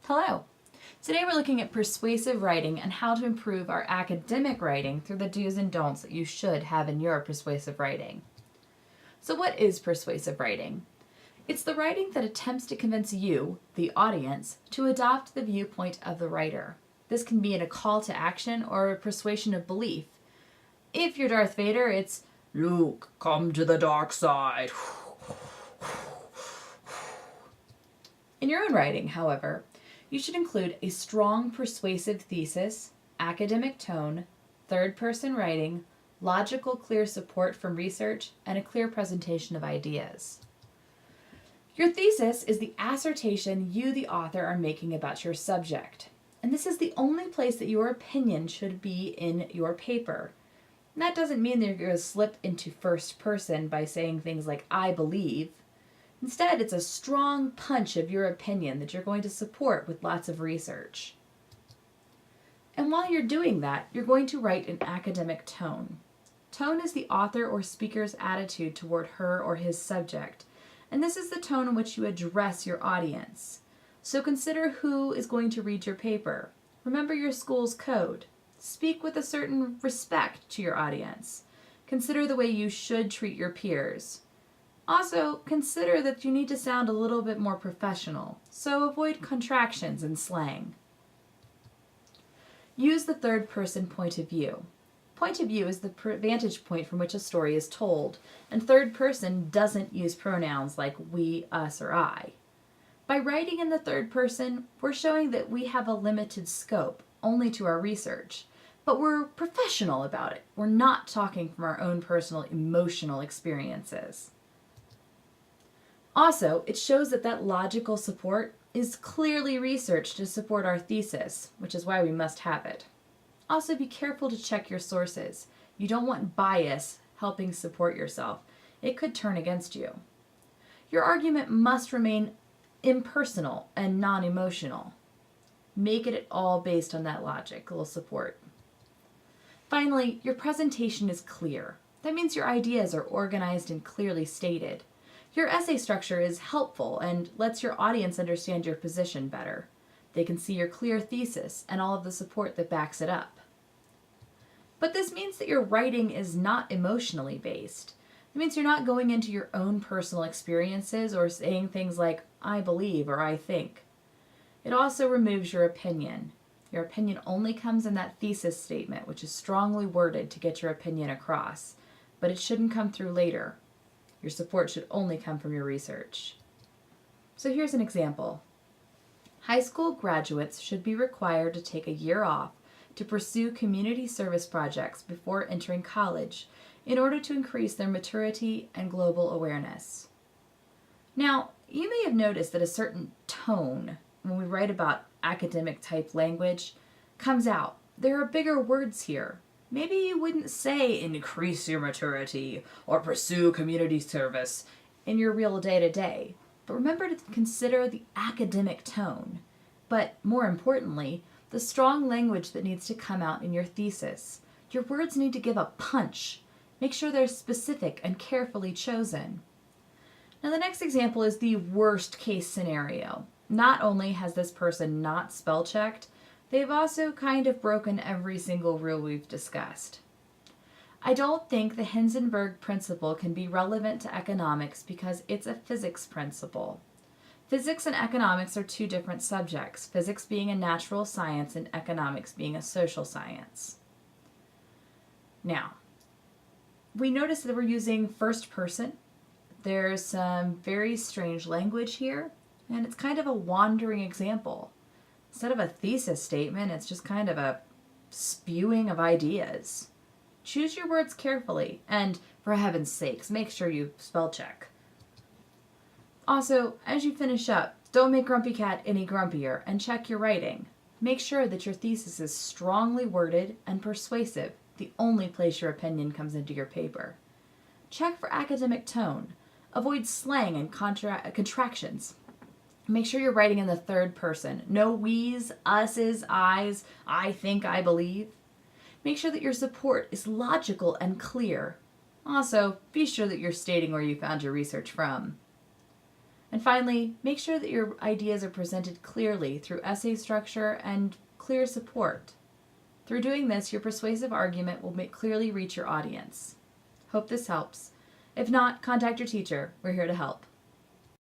Hello! Today we're looking at persuasive writing and how to improve our academic writing through the do's and don'ts that you should have in your persuasive writing. So what is persuasive writing? It's the writing that attempts to convince you, the audience, to adopt the viewpoint of the writer. This can be in a call to action or a persuasion of belief. If you're Darth Vader, it's, "Luke, come to the dark side." In your own writing, however, you should include a strong persuasive thesis, academic tone, third-person writing, logical, clear support from research, and a clear presentation of ideas. Your thesis is the assertion you, the author, are making about your subject. And this is the only place that your opinion should be in your paper. And that doesn't mean that you're going to slip into first person by saying things like, "I believe." Instead, it's a strong punch of your opinion that you're going to support with lots of research. And while you're doing that, you're going to write in academic tone. Tone is the author or speaker's attitude toward her or his subject, and this is the tone in which you address your audience. So consider who is going to read your paper. Remember your school's code. Speak with a certain respect to your audience. Consider the way you should treat your peers. Also, consider that you need to sound a little bit more professional, so avoid contractions and slang. Use the third-person point of view. Point of view is the vantage point from which a story is told, and third person doesn't use pronouns like we, us, or I. By writing in the third person, we're showing that we have a limited scope, only to our research, but we're professional about it. We're not talking from our own personal emotional experiences. Also, it shows that logical support is clearly researched to support our thesis, which is why we must have it. Also, be careful to check your sources. You don't want bias helping support yourself. It could turn against you. Your argument must remain impersonal and non-emotional. Make it all based on that logical support. Finally, your presentation is clear. That means your ideas are organized and clearly stated. Your essay structure is helpful and lets your audience understand your position better. They can see your clear thesis and all of the support that backs it up. But this means that your writing is not emotionally based. It means you're not going into your own personal experiences or saying things like, "I believe" or "I think." It also removes your opinion. Your opinion only comes in that thesis statement, which is strongly worded to get your opinion across, but it shouldn't come through later. Your support should only come from your research. So here's an example. High school graduates should be required to take a year off to pursue community service projects before entering college in order to increase their maturity and global awareness. Now, you may have noticed that a certain tone, when we write about academic type language, comes out. There are bigger words here. Maybe you wouldn't say "increase your maturity" or "pursue community service" in your real day-to-day. But remember to consider the academic tone. But more importantly, the strong language that needs to come out in your thesis. Your words need to give a punch. Make sure they're specific and carefully chosen. Now the next example is the worst case scenario. Not only has this person not spell checked, they've also kind of broken every single rule we've discussed. I don't think the Hindenburg principle can be relevant to economics because it's a physics principle. Physics and economics are two different subjects, physics being a natural science and economics being a social science. Now, we notice that we're using first person. There's some very strange language here, and it's kind of a wandering example. Instead of a thesis statement, it's just kind of a spewing of ideas. Choose your words carefully, and for heaven's sakes, make sure you spell check. Also, as you finish up, don't make Grumpy Cat any grumpier, and check your writing. Make sure that your thesis is strongly worded and persuasive, the only place your opinion comes into your paper. Check for academic tone. Avoid slang and contractions. Make sure you're writing in the third person. No we's, us's, I's, "I think," "I believe." Make sure that your support is logical and clear. Also, be sure that you're stating where you found your research from. And finally, make sure that your ideas are presented clearly through essay structure and clear support. Through doing this, your persuasive argument will clearly reach your audience. Hope this helps. If not, contact your teacher. We're here to help.